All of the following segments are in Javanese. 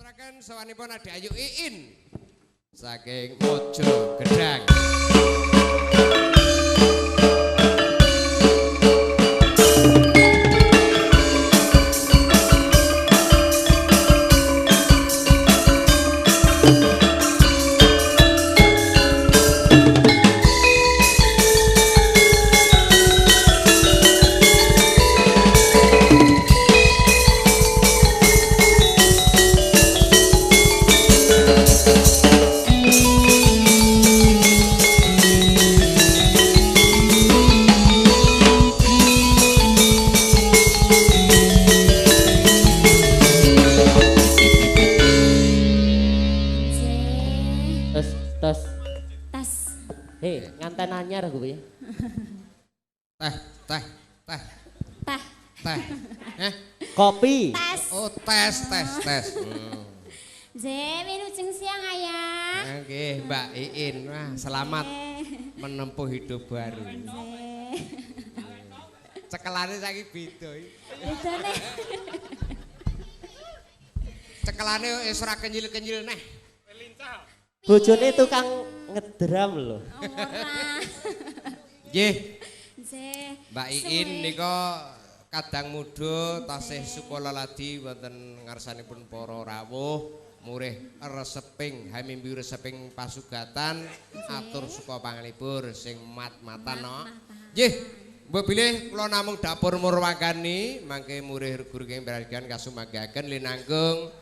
Aturaken sawanipun Ade Ayu Iin saking Mojo Gedang. Nganten anyar gue. Teh. Kopi. Tes. Oh, tes. Wilujeng siang ayah. Nggih, Mbak Iin. Wah, selamat menempuh hidup baru. Cekelane saiki beda iki. Bedane. Cekelane wis ora kenyil-kenyil neh. Bojone tukang ngedram lho. Ora. Nggih. Mbak Iin Iin nika kadang muda tasih sukola ladi wonten ngarsanipun para rawuh murih reseping hamimbi reseping pasugatan atur suka pangalipur sing mat-matan no. Nggih, mbok bilih kula namung dapur murwakani mangke murih gurung berhargaan kasumagaken linanggung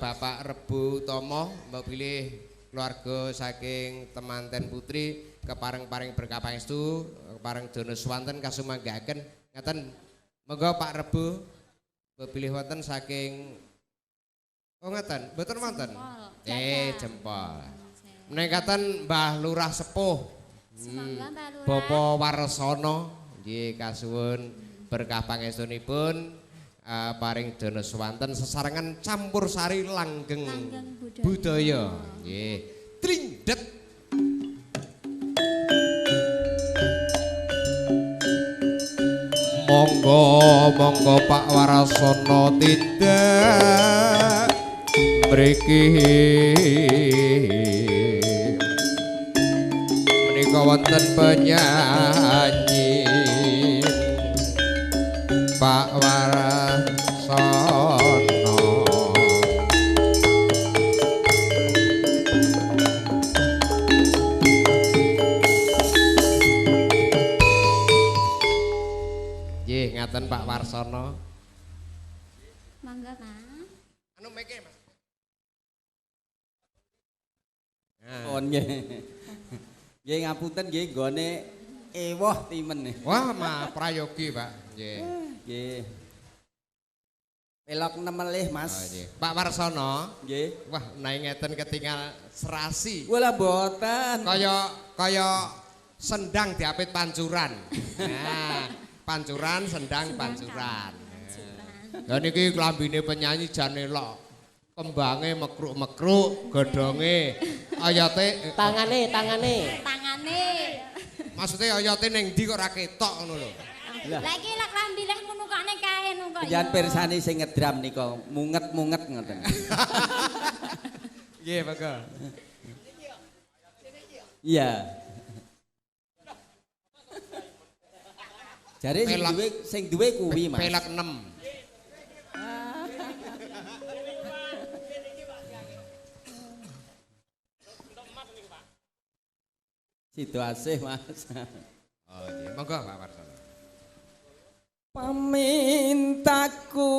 Bapak Rebu Tomo mbok bilih keluarga saking temanten putri kepareng-pareng berkah pangestu kepareng dono swanten kasumagaken ngaten monggo Pak Rebu pilih wonten saking ngaten mboten wonten jempol menengkaten Mbah Lurah Sepuh Bapa Warsana nggih kasuwun berkah pangestunipun paring dono swanten sesarengan campur sari langgeng budaya nggih trindet monggo Pak Warasana tidak mriki menika wonten penyanyi Pak Warasana. Nggih, ngaten Pak Warsono. Mangga, Pak. Anu meke, Mas. On nggih. Nggih ngapunten nggih nggone ewoh timen. Wah, mah prayogi, Pak. Nggih. Nggih. Pelok nemelih, Mas. Oh, nggih. Pak Warsono. Nggih. Wah, naik ngeten ketinggal serasi. Wala boten. Kaya sendang diapit pancuran. Nah, pancuran sendang pancuran. Lah niki klambine penyanyi jan elok. Kembange mekruk-mekruk, godhonge oyote Tangane. Maksudnya oyote ning ndi kok ora ketok ngono lho. Lah iki lek klambi leh ngono kok kae ngono kok. Jangan pirsani sing ngedram nika, munget-munget ngoten. Nggih, monggo. Iya. Jare sing duwe kuwi, Mas. Pelak 6. Sido asih, Mas. Oh, nggih. Monggo Pak Warsono. Pamintaku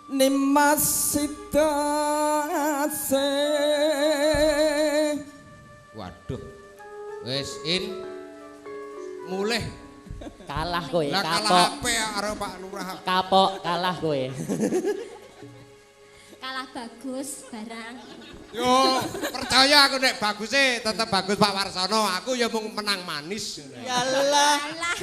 nimas sidase. Waduh. Wis In mulih Kalah kowe, lah kalah kapok. HP karo Pak Lurah. Kapok kalah kowe. Kalah bagus barang. Yo, percaya aku nek baguse tetep bagus Pak Warsono, aku ya mung menang manis. Yalah. Alah.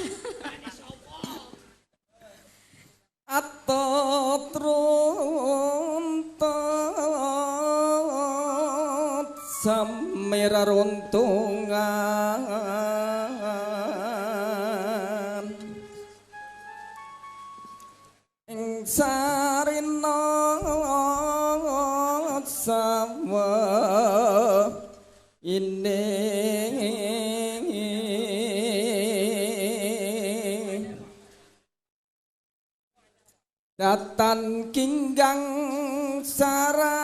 Atotruntut samira runtungan ing sarina sawa ini datan kinggang sarambut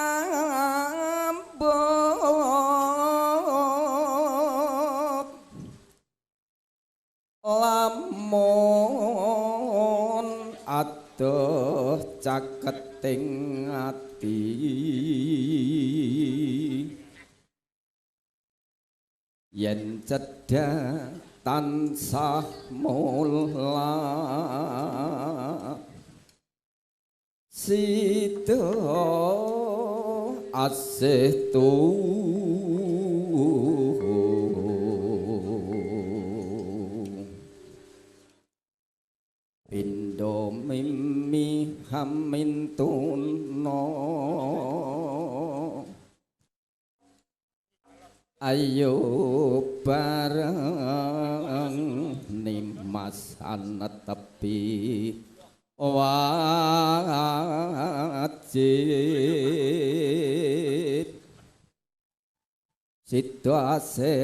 lamun adoh caketing ati yen cedhak tansah mulat sida asih Pindo mimi hamintuno ayo bareng nimas ana tepi wajib situasi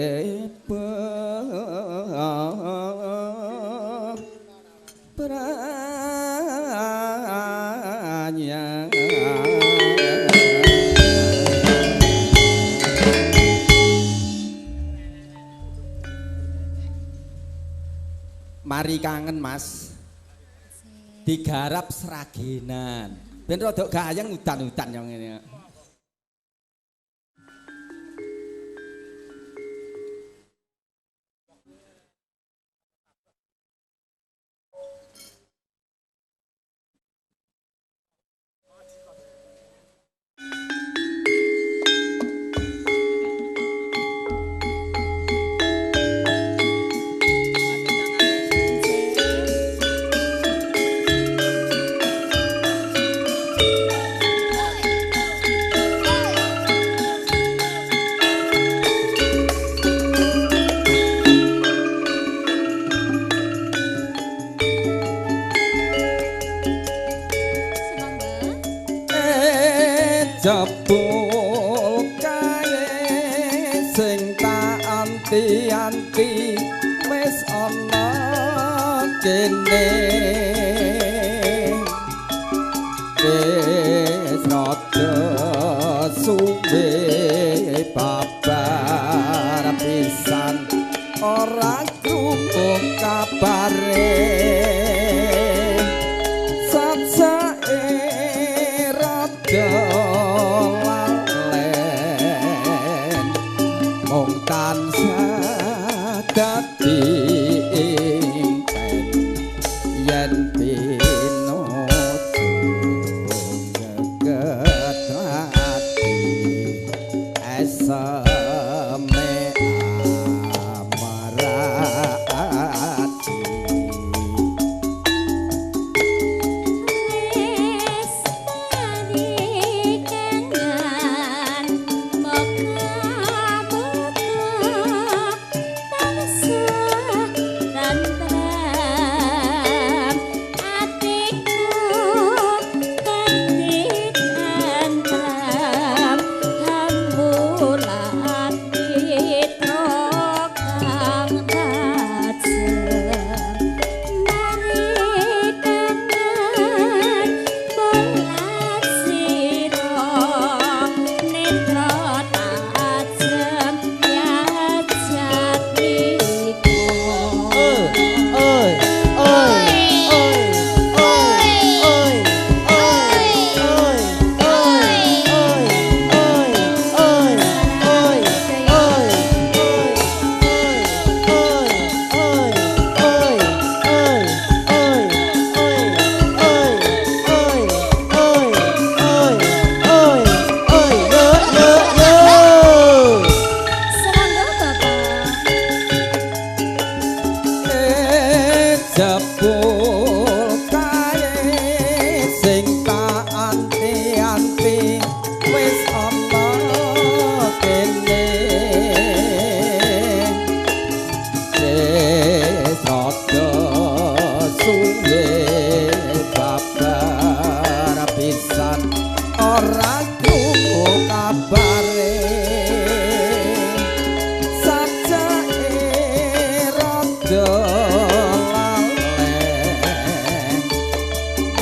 beranya mari kangen mas digarap seragenan ben rada gayeng udan-udan yang ngene. Jebul kae sing tak anti-anti wis ana kene wis rada suwe babar pisan ora krungu kabare satsae rada tansah dadi impen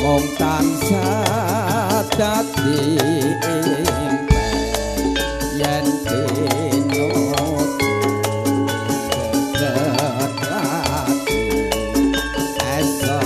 mung tansah dadi impen yen dinut keketrati esa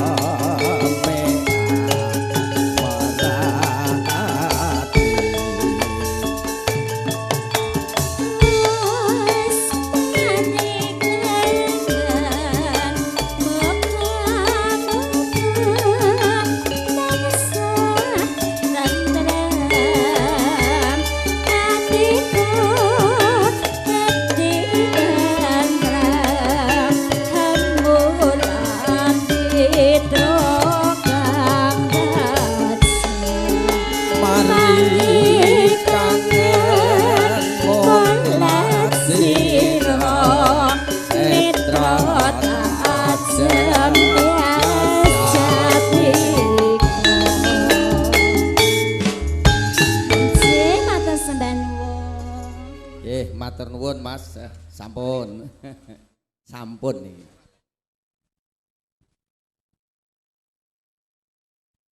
matur nuwun Mas, sampun. Sampun iki.